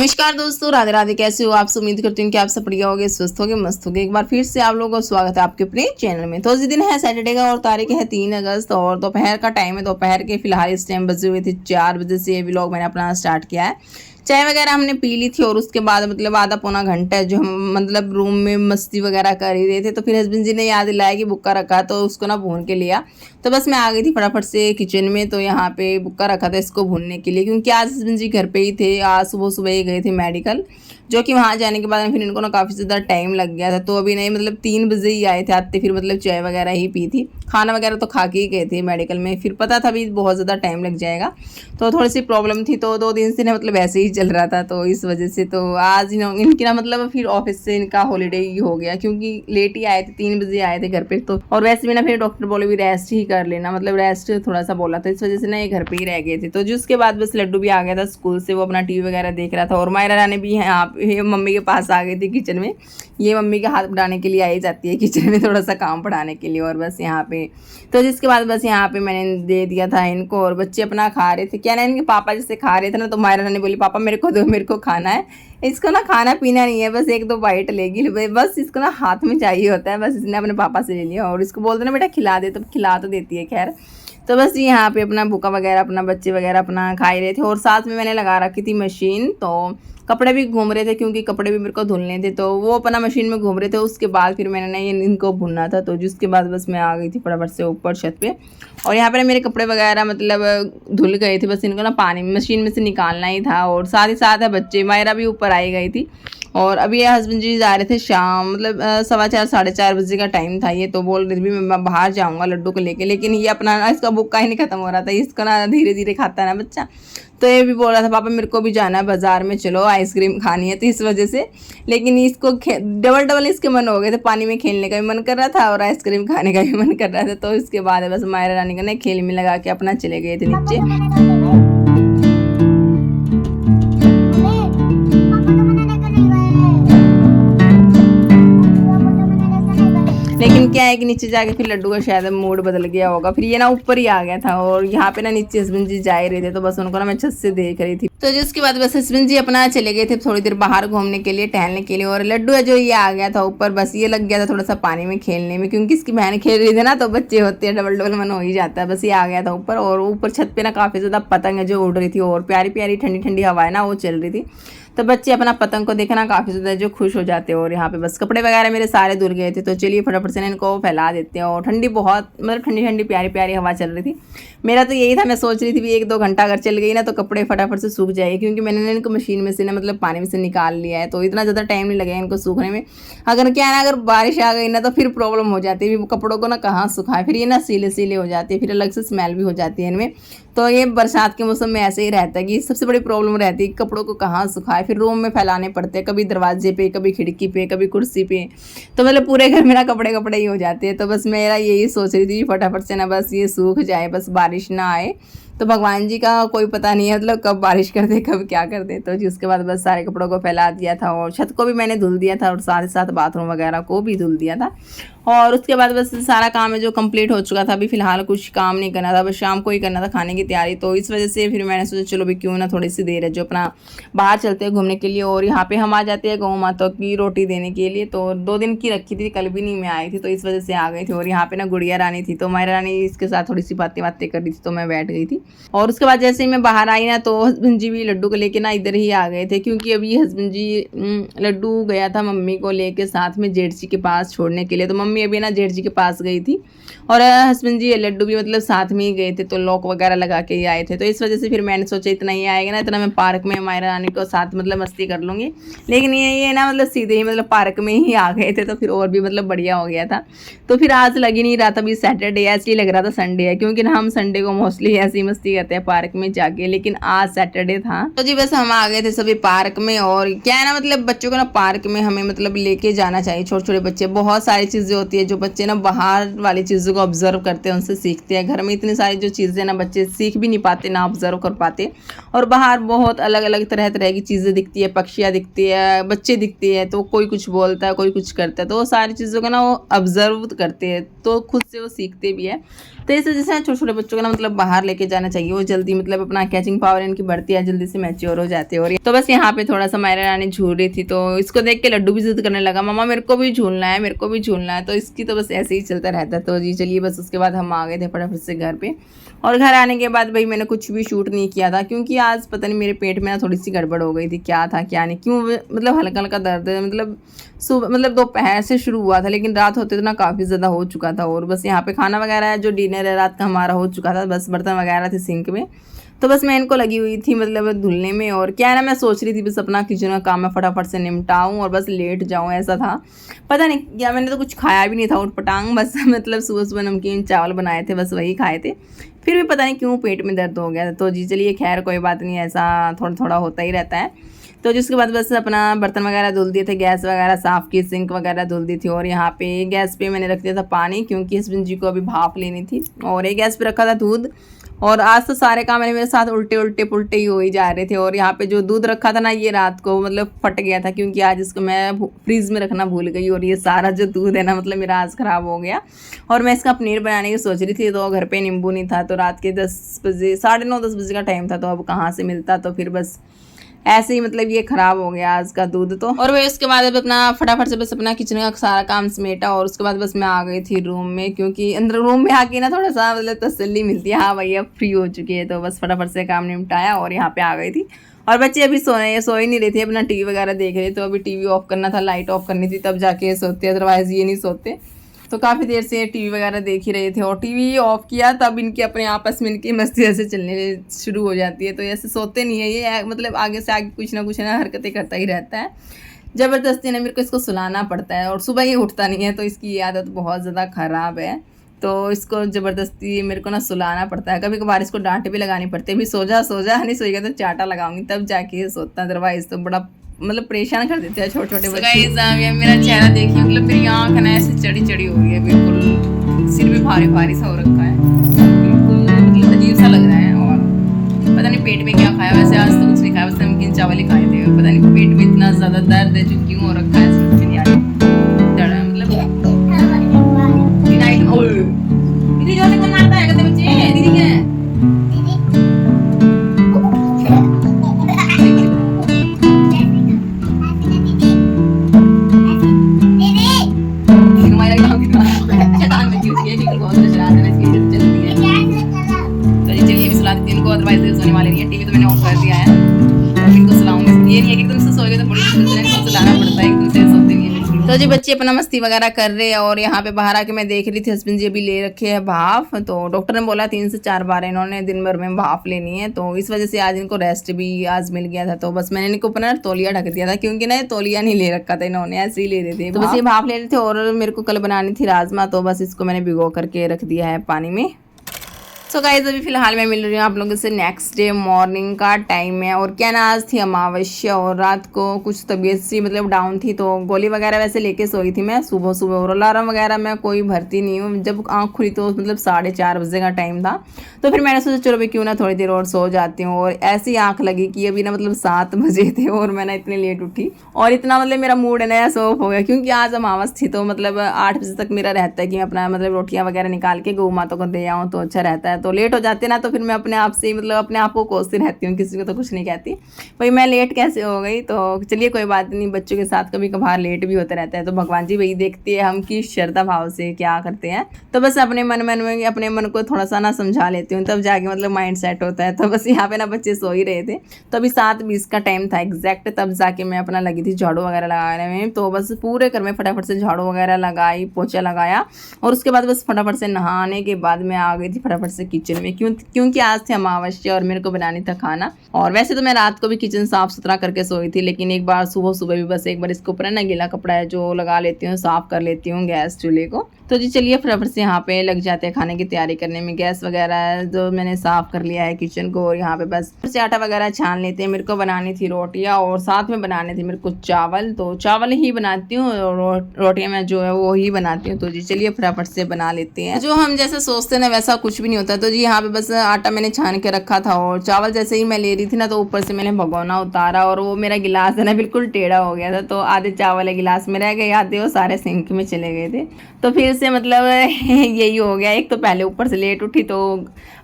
नमस्कार दोस्तों, राधे राधे। कैसे हो आप सब? उम्मीद करती हूँ कि आप सब बढ़िया होगे, स्वस्थ होगे, मस्त होगे। एक बार फिर से आप लोगों का स्वागत है आपके अपने चैनल में। तो इस दिन है सैटरडे का और तारीख है 3 अगस्त और दोपहर का टाइम है। दोपहर के फिलहाल इस टाइम बजे हुए थे 4 बजे से ये व्लॉग मैंने अपना स्टार्ट किया है। चाय वगैरह हमने पी ली थी और उसके बाद मतलब आधा पौना घंटा जो हम मतलब रूम में मस्ती वगैरह कर ही रहे थे, तो फिर हस्बैंड जी ने याद दिलाया कि बुक्का रखा, तो उसको ना भून के लिया। तो बस मैं आ गई थी फटाफट से किचन में। तो यहाँ पे बुक्का रखा था इसको भूनने के लिए, क्योंकि आज हस्बैंड जी घर पे ही थे। आज सुबह सुबह ही गए थे मेडिकल, जो कि वहाँ जाने के बाद फिर इनको ना काफ़ी ज़्यादा टाइम लग गया था। तो अभी नहीं मतलब 3 बजे ही आए थे। आते फिर मतलब चाय वगैरह ही पी थी, खाना वगैरह तो खा के ही गए थे मेडिकल में। फिर पता था भी बहुत ज़्यादा टाइम लग जाएगा, तो थोड़ी सी प्रॉब्लम थी। तो 2 दिन से ना मतलब ऐसे ही चल रहा था, तो इस वजह से तो आज इनकी ना मतलब फिर ऑफिस से इनका हॉलीडे ही हो गया, क्योंकि लेट ही आए थे, 3 बजे आए थे घर पे। तो और वैसे भी ना फिर डॉक्टर बोले भी रेस्ट ही कर लेना, मतलब रेस्ट थोड़ा सा बोला था, इस वजह से ना ये घर पे ही रह गए थे। तो जिसके बाद बस लड्डू भी आ गया था स्कूल से, वो अपना टीवी वगैरह देख रहा था। और मायरा रानी भी यहाँ मम्मी के पास आ गई थी किचन में। ये मम्मी का हाथ बढ़ाने के लिए आई जाती है किचन में, थोड़ा सा काम बढ़ाने के लिए। और बस यहाँ पे तो जिसके बाद बस यहाँ पे मैंने दे दिया था इनको, और बच्चे अपना खा रहे थे। क्या ना इनके पापा जैसे खा रहे थे ना, तो मायरा रानी बोली पापा मेरे को दो, मेरे को खाना है। इसको ना खाना पीना नहीं है, बस 1-2 बाइट लेगी, बस इसको ना हाथ में चाहिए होता है। बस इसने अपने पापा से ले लिया और इसको बोलते ना बेटा खिला दे, तो खिला तो देती है खैर। तो बस यहाँ पे अपना बुका वगैरह अपना बच्चे वगैरह अपना खा ही रहे थे। और साथ में मैंने लगा रखी थी मशीन, तो कपड़े भी घूम रहे थे, क्योंकि कपड़े भी मेरे को धुलने थे। तो वो अपना मशीन में घूम रहे थे। उसके बाद फिर मैंने ना ये इनको भुनना था, तो जिसके बाद बस मैं आ गई थी फटाफट से ऊपर छत पे। और यहाँ पर मेरे कपड़े वगैरह मतलब धुल गए थे, बस इनको ना पानी मशीन में से निकालना ही था। और साथ ही साथ है बच्चे, मायरा भी ऊपर आई गई थी। और अभी ये हस्बैंड जी जा रहे थे शाम, मतलब 4:15 4:30 बजे का टाइम था। ये तो बोल रही थी भी मैं बाहर जाऊँगा लड्डू को लेके, लेकिन ये अपना ना इसका बुक्का ही नहीं खत्म हो रहा था। इसको ना धीरे धीरे खाता है ना बच्चा, तो ये भी बोल रहा था पापा मेरे को भी जाना है बाजार में, चलो आइसक्रीम खानी है। तो इस वजह से लेकिन इसको डबल डबल इसके मन हो गए थे। पानी में खेलने का भी मन कर रहा था और आइसक्रीम खाने का भी मन कर रहा था। तो इसके बाद बस मायरा रानी का ना खेल में लगा के अपना चले गए थे नीचे। लेकिन क्या है कि नीचे जाके फिर लड्डू का शायद मूड बदल गया होगा, फिर ये ना ऊपर ही आ गया था। और यहाँ पे ना नीचे हस्बैंड जी जा ही रहे थे, तो बस उनको ना मैं छत से देख रही थी। तो जिसके बाद बस हस्बैंड जी अपना चले गए थे थोड़ी देर बाहर घूमने के लिए, टहलने के लिए। और लड्डू है जो ये आ गया था ऊपर, बस ये लग गया था थोड़ा सा पानी में खेलने में, क्योंकि इसकी बहन खेल रही थी ना, तो बच्चे होते हैं डबल डबल मन हो ही जाता है। बस ये आ गया था ऊपर। और ऊपर छत पे ना काफ़ी ज़्यादा पतंग है जो उड़ रही थी, और प्यारी प्यारी ठंडी ठंडी हवाएं ना वो चल रही थी। तो बच्चे अपना पतंग को देखना काफ़ी ज़्यादा जो खुश हो जाते हैं। और यहाँ पे बस कपड़े वगैरह मेरे सारे धुल गए थे, तो चलिए फटाफट से इनको फैला देते हैं। और ठंडी बहुत मतलब ठंडी ठंडी प्यारी प्यारी हवा चल रही थी। मेरा तो यही था, मैं सोच रही थी भी 1-2 घंटा अगर चल गई ना तो कपड़े फटाफट से सूख जाएगी, क्योंकि मैंने इनको मशीन में से ना मतलब पानी में से निकाल लिया है, तो इतना ज़्यादा टाइम नहीं लगेगा इनको सूखने में। अगर क्या है ना, अगर बारिश आ गई ना तो फिर प्रॉब्लम हो जाती है, कपड़ों को ना कहाँ सुखाए, फिर ये ना सीले सीले हो जाती है, फिर अलग से स्मेल भी हो जाती है इनमें। तो ये बरसात के मौसम में ऐसे ही रहता है कि सबसे बड़ी प्रॉब्लम रहती है कपड़ों को कहाँ सुखाए, फिर रूम में फैलाने पड़ते हैं, कभी दरवाजे पे, कभी खिड़की पे, कभी कुर्सी पे। तो मतलब पूरे घर में ना कपड़े कपड़े ही हो जाते हैं। तो बस मेरा यही सोच रही थी फटाफट से ना बस ये सूख जाए, बस बारिश ना आए। तो भगवान जी का कोई पता नहीं है, मतलब कब बारिश कर दे कब क्या कर दे। तो उसके बाद बस सारे कपड़ों को फैला दिया था, और छत को भी मैंने धुल दिया था, और साथ ही साथ बाथरूम वगैरह को भी धुल दिया था। और उसके बाद बस सारा काम है जो कंप्लीट हो चुका था। अभी फिलहाल कुछ काम नहीं करना था, बस शाम को ही करना था खाने की तैयारी। तो इस वजह से फिर मैंने सोचा चलो भी क्यों ना थोड़ी सी देर है जो अपना बाहर चलते हैं घूमने के लिए। और यहाँ पे हम आ जाते हैं गौ माता की रोटी देने के लिए। तो 2 दिन की रखी थी, कल भी नहीं मैं आई थी, तो इस वजह से आ गई थी। और यहाँ पे ना गुड़िया रानी थी, तो मायरा रानी इसके साथ थोड़ी सी बातें कर रही थी, तो मैं बैठ गई थी। और उसके बाद जैसे ही मैं बाहर आई ना, तो हस्बैंड जी भी लड्डू को लेके ना इधर ही आ गए थे, क्योंकि अभी हस्बैंड जी लड्डू गया था मम्मी को लेके साथ में जेठ जी के पास छोड़ने के लिए। तो मम्मी अभी ना जेठ जी के पास गई थी, और हस्बैंड जी लड्डू भी मतलब साथ में ही गए थे, तो लॉक वगैरह लगा के ही आए थे। तो इस वजह से फिर मैंने सोचा इतना ही आएगा ना, इतना मैं पार्क में मायरा रानी को साथ मतलब मस्ती कर लूँगी। लेकिन ये ना मतलब सीधे ही मतलब पार्क में ही आ गए थे, तो फिर और भी मतलब बढ़िया हो गया था। तो फिर आज लग ही नहीं रहा था भी सैटरडे, ऐसे ही लग रहा था संडे है, क्योंकि ना हम संडे को मोस्टली ऐसी मस्ती करते हैं पार्क में जाके, लेकिन आज सैटरडे था। तो जी बस हम आ गए थे सभी पार्क में। और क्या है ना मतलब बच्चों को ना पार्क में हमें मतलब लेके जाना चाहिए। छोटे छोटे बच्चे, बहुत सारी चीज़ें होती है जो बच्चे ना बाहर वाली चीज़ों को ऑब्जर्व करते हैं, उनसे सीखते हैं। घर में इतनी सारी जो चीज़ें ना बच्चे सीख भी नहीं पाते, ना ऑब्जर्व कर पाते। और बाहर बहुत अलग अलग तरह तरह की चीज़ें दिखती है, पक्षियाँ दिखती है, बच्चे दिखते हैं, तो कोई कुछ बोलता है, कोई कुछ करता है, तो वो सारी चीज़ों को ना वो ऑब्जर्व करते हैं, तो खुद से वो सीखते भी है। तो इस वजह से छोटे छोटे बच्चों को ना मतलब बाहर लेके जाने जाना चाहिए, वो जल्दी मतलब अपना कैचिंग पावर इनकी बढ़ती है, जल्दी से मैच्योर हो जाते हैं। और तो बस यहाँ पे थोड़ा सा मायरा रानी झूल रही थी, तो इसको देख के लड्डू भी जिद करने लगा, मम्मा मेरे को भी झूलना है, मेरे को भी झूलना है। तो इसकी तो बस ऐसे ही चलता रहता है। तो जी चलिए बस उसके बाद हम आ गए थे फटाफट से घर पे। और घर आने के बाद भाई मैंने कुछ भी शूट नहीं किया था, क्योंकि आज पता नहीं मेरे पेट में ना थोड़ी सी गड़बड़ हो गई थी, क्या था क्या नहीं, क्यों मतलब हल्का हल्का दर्द है, मतलब सुबह मतलब दोपहर से शुरू हुआ था, लेकिन रात होते तो ना काफ़ी ज़्यादा हो चुका था। और बस यहाँ पे खाना वगैरह है जो डिनर है रात का हमारा हो चुका था, बस बर्तन वगैरह थे सिंक में। तो बस मैं इनको लगी हुई थी मतलब धुलने में। और क्या है ना, मैं सोच रही थी बस अपना किचन का काम मैं फटाफट से निपटाऊँ और बस लेट जाऊँ, ऐसा था। पता नहीं क्या, मैंने तो कुछ खाया भी नहीं था उठपटांग, बस मतलब सुबह सुबह नमकीन चावल बनाए थे, बस वही खाए थे। फिर भी पता नहीं क्यों पेट में दर्द हो गया था। तो जी चलिए खैर कोई बात नहीं, ऐसा थोड़ा थोड़ा होता ही रहता है। तो जिसके बाद बस अपना बर्तन वगैरह धुल दिए थे, गैस वगैरह साफ़ की, सिंक वगैरह धुल दी थी। और यहाँ पे गैस पे मैंने रख दिया था पानी, क्योंकि हस्बैंड जी को अभी भाप लेनी थी। और एक गैस पे रखा था दूध। और आज तो सारे काम मेरे साथ उल्टे उल्टे पुल्टे ही हो ही जा रहे थे। और यहाँ पे जो दूध रखा था ना, ये रात को मतलब फट गया था, क्योंकि आज इसको मैं फ्रीज में रखना भूल गई। और ये सारा जो दूध है ना, मतलब मेरा आज ख़राब हो गया। और मैं इसका पनीर बनाने की सोच रही थी, तो घर पे नींबू नहीं था, तो रात के 10 बजे 9:30 बजे का टाइम था, तो अब कहाँ से मिलता। तो फिर बस ऐसे ही मतलब ये खराब हो गया आज का दूध तो। और वही उसके बाद अब अपना फटाफट से बस अपना किचन का सारा काम समेटा। और उसके बाद बस मैं आ गई थी रूम में, क्योंकि अंदर रूम में आके ना थोड़ा सा मतलब तसल्ली मिलती है, हाँ भाई अब फ्री हो चुकी है। तो बस फटाफट से काम निपटाया और यहाँ पे आ गई थी। और बच्चे अभी सो ही नहीं रहे थे, अपना टीवी वगैरह देख रहे थे। तो अभी टीवी ऑफ करना था, लाइट ऑफ करनी थी, तब जाके सोते, अदरवाइज ये नहीं सोते। तो काफ़ी देर से टीवी वगैरह देख ही रहे थे। और टीवी ऑफ किया तब इनके अपने आपस में इनकी मस्ती ऐसे चलने शुरू हो जाती है। तो ऐसे सोते नहीं है ये, मतलब आगे से आगे कुछ ना हरकतें करता ही रहता है। ज़बरदस्ती ना मेरे को इसको सुलाना पड़ता है, और सुबह ये उठता नहीं है, तो इसकी आदत बहुत ज़्यादा ख़राब है। तो इसको ज़बरदस्ती मेरे को ना सुलाना पड़ता है, कभी कभार इसको डांट भी लगानी पड़ती है, अभी सो जा नहीं सोएगा तो चाटा लगाऊंगी तब जाके सोता है, अदरवाइज तो बड़ा मतलब परेशान कर देते हैं छोटे छोटे बच्चे। मेरा चेहरा देखिए, मतलब मेरी आँख ना ऐसे चढ़ी चढ़ी हो गई है, बिल्कुल सिर भी भारी भारी सा हो रखा है, बिल्कुल मतलब अजीब सा लग रहा है। और पता नहीं पेट में क्या खाया, वैसे आज तो कुछ नहीं खाया, बस नमकीन चावल ही खाए थे। पता नहीं पेट में इतना ज़्यादा दर्द है जो क्यों हो रखा है, समझ नहीं आ रहा मतलब दीदी जो से कौन मारता है, कहते बच्चे दीदी क्या है। अदरवाइज सोने वाले नहीं है, टीवी तो मैंने ऑफ कर दिया है, इनको सुलाऊंगी। ये नहीं है कि एकदम से सोएगा तो बड़ी मुश्किल से इनको सुलाना पड़ता है, एकदम से सोते नहीं है। तो जी बच्चे अपना मस्ती वगैरह कर रहे हैं। और यहाँ पे बाहर आके मैं देख रही थी, हस्बैंड जी अभी ले रखे हैं भाप। तो डॉक्टर ने बोला 3 से 4 बार इन्होंने दिन भर में भाप लेनी है, तो इस वजह से आज इनको रेस्ट भी आज मिल गया था। तो बस मैंने इनको अपना तौलिया ढक दिया था, क्योंकि ना तौलिया नहीं ले रखा था इन्होंने, ऐसे ही ले रहे थे। तो बस ये भाप ले रहे थे। और मेरे को कल बनानी थी राजमा, तो बस इसको मैंने भिगो करके रख दिया है पानी में। सो गाइस अभी फिलहाल मैं मिल रही हूँ आप लोगों से नेक्स्ट डे मॉर्निंग का टाइम है। और क्या ना, आज थी अमावस्या और रात को कुछ तबीयत सी मतलब डाउन थी, तो गोली वगैरह वैसे लेके सोई थी मैं सुबह सुबह। और अलार्म वगैरह मैं कोई भरती नहीं हूँ, जब आँख खुली तो मतलब 4:30 बजे का टाइम था। तो फिर मैंने सोचा चलो भाई क्यों ना थोड़ी देर और सो जाती हूँ। और ऐसी आँख लगी कि अभी ना मतलब 7 बजे थे और मैं ना इतनी लेट उठी। और इतना मतलब मेरा मूड है नया ऑफ हो गया, क्योंकि आज अमावस थी। तो मतलब 8 बजे तक मेरा रहता है कि मैं अपना मतलब रोटियाँ वगैरह निकाल के गौ माता को दे आऊँ, तो अच्छा रहता है। तो लेट हो जाते ना, तो फिर मैं अपने आप से ही मतलब अपने आप को कोसती रहती हूँ, किसी को तो कुछ नहीं कहती भाई मैं लेट कैसे हो गई। तो चलिए कोई बात नहीं, बच्चों के साथ कभी कभार लेट भी होता रहता है। तो भगवान जी वही देखते हैं हम किस श्रद्धा भाव से क्या करते हैं। तो बस अपने मन में अपने मन को थोड़ा सा ना समझा लेती हूँ, तब जाके मतलब माइंड सेट होता है। तो बस यहाँ पे ना बच्चे सो ही रहे थे, तो अभी 7:20 का टाइम था एग्जैक्ट, तब जाके मैं अपना लगी थी झाड़ू वगैरह लगाने में। तो बस पूरे घर में फटाफट से झाड़ू वगैरह लगाई, पोछा लगाया। और उसके बाद बस फटाफट से नहाने के बाद मैं आ गई थी फटाफट से किचन में, क्योंकि आज थे अमावस्या और मेरे को बनानी था खाना। और वैसे तो मैं रात को भी किचन साफ सुथरा करके सोई थी, लेकिन एक बार सुबह सुबह भी बस एक बार इसके ऊपर ना गीला कपड़ा है जो लगा लेती हूँ, साफ कर लेती हूँ गैस चूल्हे को। तो जी चलिए फटाफट से यहाँ पे लग जाते हैं खाने की तैयारी करने में। गैस वगैरह जो मैंने साफ कर लिया है किचन को, और यहाँ पे बस से आटा वगैरह छान लेते हैं। मेरे को बनानी थी रोटियाँ और साथ में बनाने थे मेरे को चावल, तो चावल ही बनाती हूँ और रोटियाँ मैं जो है वो ही बनाती हूँ। तो जी चलिए फटाफट से बना लेते हैं। जो हम जैसे सोचते हैं ना वैसा कुछ भी नहीं होता। तो जी यहाँ पे बस आटा मैंने छान के रखा था, और चावल जैसे ही मैं ले रही थी ना, तो ऊपर से मैंने भगोना उतारा और वो मेरा गिलास है ना बिल्कुल टेढ़ा हो गया था। तो आधे चावल है गिलास में रह गए, आधे वो सारे सिंक में चले गए थे। तो फिर से मतलब यही हो गया। एक तो पहले ऊपर से लेट उठी तो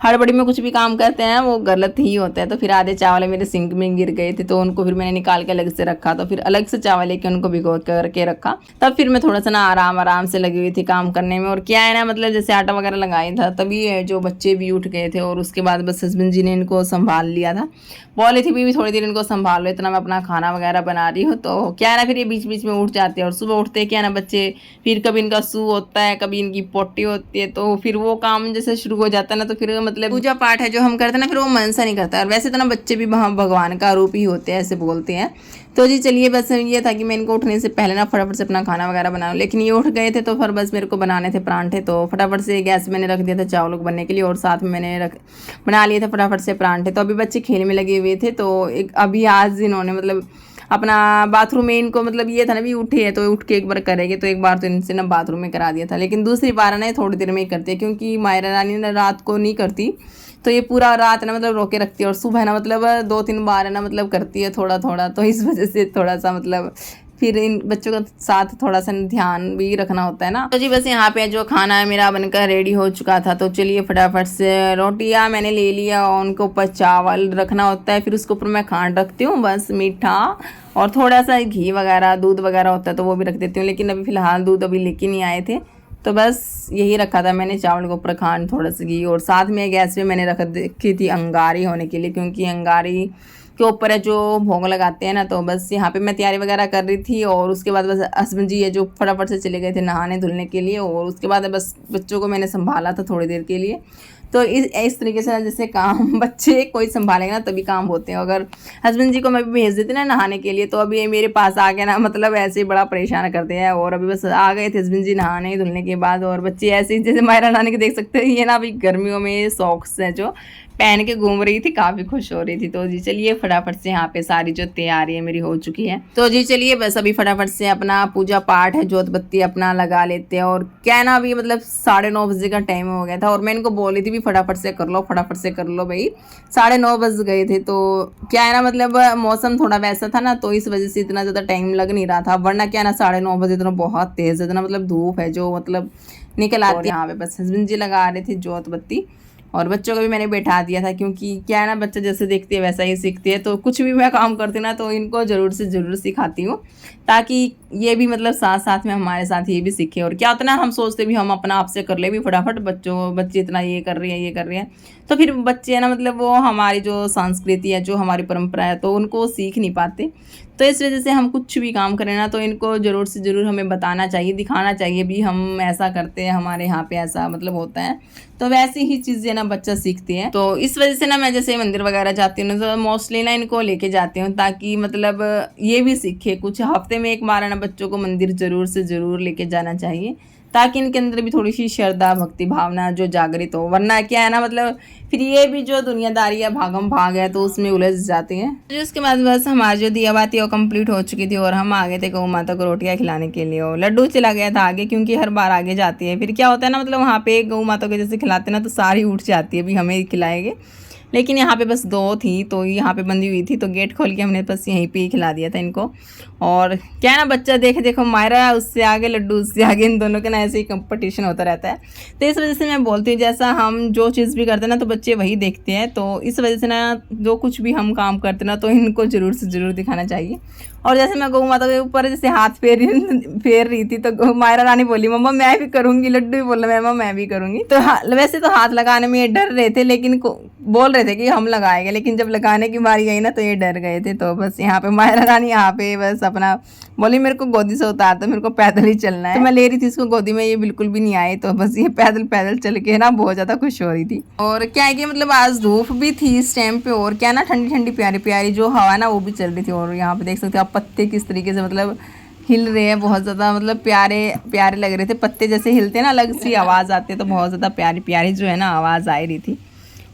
हड़बड़ी में कुछ भी काम करते हैं वो गलत ही होता है। तो फिर आधे चावल मेरे सिंक में गिर गए थे, तो उनको फिर मैंने निकाल के अलग से रखा, तो फिर अलग से चावल लेके उनको भिगो करके रखा। तब फिर मैं थोड़ा सा ना आराम से लगी हुई थी काम करने में। और क्या है ना, मतलब जैसे आटा वगैरह लगाया था तभी जो बच्चे भी उठ गए थे, और उसके बाद बस हस्बैंड जी ने इनको संभाल लिया था। बोली थी भी थोड़ी देर इनको संभाल लो, इतना मैं अपना खाना वगैरह बना रही हूँ। तो क्या है ना, फिर ये बीच बीच में उठ जाते हैं, और सुबह उठते क्या है ना बच्चे, फिर कभी इनका सू होता है, कभी इनकी पोटी होती है, तो फिर वो काम जैसे शुरू हो जाता है ना, तो फिर मतलब पूजा पाठ है जो हम करते हैं ना, फिर वो मन सा नहीं करता। और वैसे तो ना बच्चे भी भगवान का रूप ही होते हैं, ऐसे बोलते हैं। तो जी चलिए, बस ये था कि मैं इनको उठने से पहले ना फटाफट से अपना खाना वगैरह बनाऊँ। लेकिन ये उठ गए थे तो फिर बस मेरे को बनाने थे परांठे, तो फटाफट से गैस मैंने रख दिया था चावल बनने के लिए, और साथ में मैंने बना लिए थे फटाफट से परांठे। तो अभी बच्चे खेल में लगे हुए थे, तो एक अभी आज इन्होंने मतलब अपना बाथरूम में इनको मतलब ये था ना भी उठे है तो उठ के एक बार करेंगे, तो एक बार तो इनसे ना बाथरूम में करा दिया था। लेकिन दूसरी बार ना थोड़ी देर में ही करती है, क्योंकि मायरा रानी ना रात को नहीं करती, तो ये पूरा रात ना मतलब रोके रखती है, और सुबह ना मतलब 2-3 बार है ना मतलब करती है थोड़ा थोड़ा। तो इस वजह से थोड़ा सा मतलब फिर इन बच्चों का साथ थोड़ा सा ध्यान भी रखना होता है ना। तो जी बस यहाँ पे जो खाना है मेरा बनकर रेडी हो चुका था, तो चलिए फटाफट से रोटियाँ मैंने ले लिया, और उनके ऊपर चावल रखना होता है, फिर उसके ऊपर मैं खांड रखती हूँ बस मीठा, और थोड़ा सा घी वगैरह दूध वगैरह होता है तो वो भी रख देती हूँ। लेकिन अभी फ़िलहाल दूध अभी लेके नहीं आए थे, तो बस यही रखा था मैंने, चावल के ऊपर खांड थोड़ा सा घी, और साथ में गैस पे मैंने रखी थी अंगारी होने के लिए, क्योंकि अंगारी के ऊपर है जो भोग लगाते हैं ना। तो बस यहाँ पे मैं तैयारी वगैरह कर रही थी, और उसके बाद बस हस्बैंड जी है जो फटाफट से चले गए थे नहाने धुलने के लिए, और उसके बाद बस बच्चों को मैंने संभाला था थोड़ी देर के लिए। तो इस तरीके से ना जैसे काम बच्चे कोई संभालेगा ना तभी काम होते हैं। अगर हस्बैंड जी को मैं भी भेज देती ना नहाने के लिए, तो अभी ये मेरे पास आ गए ना मतलब ऐसे ही बड़ा परेशान करते हैं। और अभी बस आ गए थे हस्बैंड जी नहाने धुलने के बाद, और बच्चे ऐसे ही जैसे मायरा नानी के देख सकते हैं, ये ना अभी गर्मियों में सॉक्स हैं जो पहन के घूम रही थी, काफ़ी खुश हो रही थी। तो जी चलिए फटाफट से यहाँ पे सारी जो तैयारी है मेरी हो चुकी है। तो जी चलिए बस अभी फटाफट से अपना पूजा पाठ है जोत बत्ती अपना लगा लेते हैं। और क्या है ना, अभी मतलब 9:30 बजे का टाइम हो गया था, और मैं इनको बोली थी भी फटाफट से कर लो, फटाफट से कर लो भाई। 9:30 बज गए थे, तो क्या है ना मतलब मौसम थोड़ा वैसा था ना, तो इस वजह से इतना ज़्यादा टाइम लग नहीं रहा था। वरना क्या है ना 9:30 बजे इतना बहुत तेज़ इतना मतलब धूप है जो मतलब निकल आती है। यहाँ पे बस हस्बैंड जी लगा रहे थे जोत बत्ती, और बच्चों को भी मैंने बैठा दिया था, क्योंकि क्या है ना बच्चे जैसे देखते हैं वैसा ही सीखते हैं। तो कुछ भी मैं काम करती ना तो इनको ज़रूर से ज़रूर सिखाती हूँ, ताकि ये भी मतलब साथ साथ में हमारे साथ ये भी सीखे। और क्या होता है ना, हम सोचते भी हम अपना आप से कर ले भी फटाफट, बच्चे इतना ये कर रही हैं ये कर रही हैं, तो फिर बच्चे है ना मतलब वो हमारी जो संस्कृति है जो हमारी परंपरा है तो उनको सीख नहीं पाते। तो इस वजह से हम कुछ भी काम करें ना तो इनको ज़रूर से ज़रूर हमें बताना चाहिए, दिखाना चाहिए भी हम ऐसा करते हैं, हमारे यहाँ पे ऐसा मतलब होता है। तो वैसी ही चीज़ें ना बच्चा सीखते हैं। तो इस वजह से ना मैं जैसे मंदिर वगैरह जाती हूँ तो मोस्टली ना इनको लेके जाती हूँ, ताकि मतलब ये भी सीखे कुछ। हफ्ते में एक बार ना बच्चों को मंदिर ज़रूर से ज़रूर लेके जाना चाहिए, ताकि इनके अंदर भी थोड़ी सी श्रद्धा भक्ति भावना जो जागृत हो। वरना क्या है ना मतलब फिर ये भी जो दुनियादारी है भागम भाग है तो उसमें उलझ जाते हैं। फिर उसके बाद बस हमारी जो दिया बाती वो कंप्लीट हो चुकी थी, और हम आ गए थे गौ माता को रोटियां खिलाने के लिए। और लड्डू चला गया था आगे, क्योंकि हर बार आगे जाती है। फिर क्या होता है ना मतलब वहाँ पे गौ माता को जैसे खिलाते ना तो सारी उठ जाती है भी हमें खिलाएंगे। लेकिन यहाँ पे बस 2 थी तो यहाँ पे बंधी हुई थी, तो गेट खोल के हमने बस यहीं पे ही खिला दिया था इनको। और क्या है ना बच्चा देखे देखो मायरा उससे आगे लड्डू उससे आगे, इन दोनों के ना ऐसे ही कंपटीशन होता रहता है। तो इस वजह से मैं बोलती हूँ जैसा हम जो चीज़ भी करते हैं ना तो बच्चे वही देखते हैं। तो इस वजह से ना जो कुछ भी हम काम करते हैं ना तो इनको ज़रूर से ज़रूर दिखाना चाहिए। और जैसे मैं गौ माता के ऊपर जैसे हाथ फेर रही थी तो मायरा रानी बोली मम्मा मैं भी करूँगी, लड्डू भी बोला मम्मा मैं भी करूँगी। तो वैसे तो हाथ लगाने में डर रहे थे, लेकिन बोल रहे थे कि हम लगाएंगे, लेकिन जब लगाने की बारी आई ना तो ये डर गए थे। तो बस यहाँ पे मायरा रानी यहाँ पे बस अपना बोली मेरे को गोदी से उतार दो, मेरे को पैदल ही चलना है। तो मैं ले रही थी इसको गोदी में, ये बिल्कुल भी नहीं आई, तो बस ये पैदल पैदल चल के ना बहुत ज़्यादा खुश हो रही थी। और क्या है कि मतलब आज धूप भी थी इस टाइम पे, और क्या ना ठंडी ठंडी प्यारी प्यारी जो हवा ना वो भी चल रही थी। और यहाँ पे देख सकते हो आप पत्ते किस तरीके से मतलब हिल रहे हैं, बहुत ज़्यादा मतलब प्यारे प्यारे लग रहे थे। पत्ते जैसे हिलते ना अलग सी आवाज़ आती है, तो बहुत ज़्यादा प्यारी प्यारी जो है ना आवाज़ आ रही थी।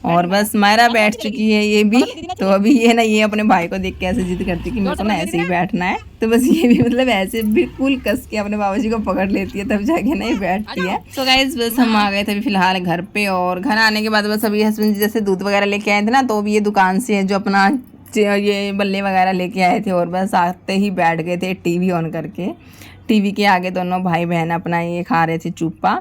और बस मायरा बैठ चुकी है ये भी, तो अभी ये ना ये अपने भाई को देख के ऐसे जिद करती कि मेरे को ना ऐसे ही बैठना है। तो बस ये भी मतलब ऐसे बिल्कुल कस के अपने बाबा जी को पकड़ लेती है, तब जाके ना ये बैठती है। तो गाइस बस हम आ गए थे अभी फिलहाल घर पे, और घर आने के बाद बस अभी हस्बैंड जी जैसे दूध वगैरह लेके आए थे ना, तो अभी ये दुकान से जो अपना ये बल्ले वगैरह लेके आए थे, और बस आते ही बैठ गए थे टीवी ऑन करके। टीवी के आगे दोनों भाई बहन अपना ये खा रहे थे चुप्पा।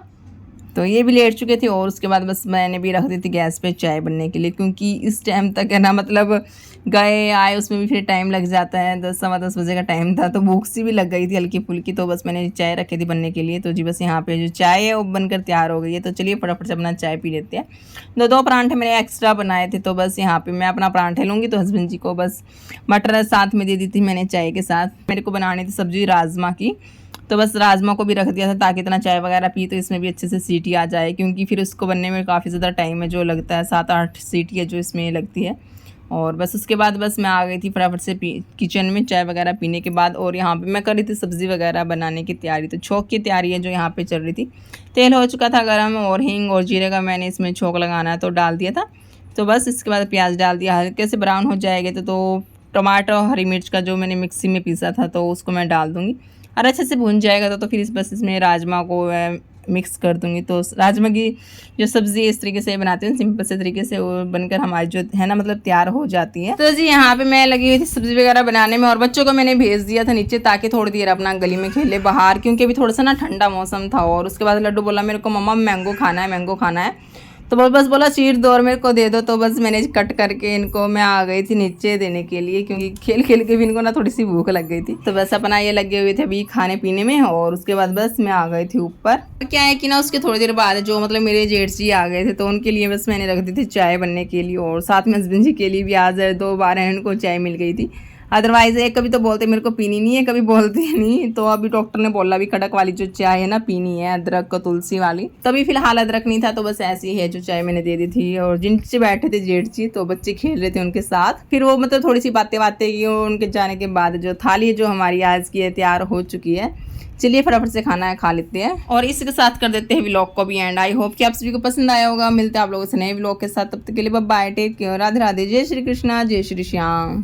तो ये भी लेट चुके थे और उसके बाद बस मैंने भी रख दी थी गैस पे चाय बनने के लिए, क्योंकि इस टाइम तक है ना मतलब गए आए उसमें भी फिर टाइम लग जाता है। 10 सवा 10 बजे का टाइम था तो भूख सी भी लग गई थी हल्की फुल्की, तो बस मैंने चाय रखी थी बनने के लिए। तो जी बस यहाँ पे जो चाय है वो बनकर तैयार हो गई है। तो चलिए फटाफट से अपना चाय पी लेते हैं। दो परांठे मैंने एक्स्ट्रा बनाए थे, तो बस यहाँ पे मैं अपना परांठे लूँगी, तो हस्बैंड जी को बस मटर साथ में दे दी थी मैंने चाय के साथ। मेरे को बनानी थी सब्जी राजमा की, तो बस राजमा को भी रख दिया था ताकि इतना चाय वगैरह पी तो इसमें भी अच्छे से सीटी आ जाए, क्योंकि फिर उसको बनने में काफ़ी ज़्यादा टाइम है जो लगता है, 7-8 सीटी है जो इसमें लगती है। और बस उसके बाद बस मैं आ गई थी फटाफट से किचन में चाय वगैरह पीने के बाद। और यहाँ पे मैं कर रही थी सब्ज़ी वगैरह बनाने की तैयारी, तो छोंक की तैयारी है जो यहाँ पे चल रही थी। तेल हो चुका था गर्म और हींग और जीरे का मैंने इसमें छोंक लगाना है तो डाल दिया था। तो बस इसके बाद प्याज डाल दिया, हल्के से ब्राउन हो जाएगा तो टमाटर और हरी मिर्च का जो मैंने मिक्सी में पीसा था तो उसको मैं डाल दूँगी और अच्छे से भून जाएगा तो फिर बस इसमें राजमा को मिक्स कर दूँगी। तो राजमा की जो सब्ज़ी इस तरीके से बनाते हैं सिंपल से तरीके से, वो बनकर हमारी जो है ना मतलब तैयार हो जाती है। तो जी यहाँ पे मैं लगी हुई थी सब्ज़ी वगैरह बनाने में और बच्चों को मैंने भेज दिया था नीचे ताकि थोड़ी देर अपना गली में खेले बाहर, क्योंकि अभी थोड़ा सा ना ठंडा मौसम था। और उसके बाद लड्डू बोला मेरे को मम्मा मैंगो खाना है, मैंगो खाना है। तो बस बोला चीर दो और मेरे को दे दो। तो बस मैंने कट करके इनको मैं आ गई थी नीचे देने के लिए, क्योंकि खेल खेल के भी इनको ना थोड़ी सी भूख लग गई थी। तो बस अपना ये लगे हुए थे अभी खाने पीने में और उसके बाद बस मैं आ गई थी ऊपर। क्या है कि ना उसके थोड़ी देर बाद जो मतलब मेरे जेठ जी आ गए थे तो उनके लिए बस मैंने रख दी थी चाय बनने के लिए, और साथ में हस्बैंड जी के लिए भी आज 2 बार इनको चाय मिल गई थी। अदरवाइज एक कभी तो बोलते मेरे को पीनी नहीं है, कभी बोलते नहीं। तो अभी डॉक्टर ने बोला भी कड़क वाली जो चाय है ना पीनी है, अदरक तुलसी वाली। तभी फिलहाल अदरक नहीं था तो बस ऐसी है जो चाय मैंने दे दी थी। और जिनसे बैठे थे जेठ जी तो बच्चे खेल रहे थे उनके साथ, फिर वो मतलब थोड़ी सी बातें की। उनके जाने के बाद जो थाली जो हमारी आज की है तैयार हो चुकी है। चलिए फटाफट से खाना खा लेते हैं और इसके साथ कर देते हैं व्लॉग को भी एंड। आई होप कि आप सभी को पसंद आया होगा। मिलते हैं आप लोगों से नए व्लॉग के साथ, तब तक के लिए bye, take care, Radhe Radhe, जय श्री कृष्णा, जय श्री श्याम।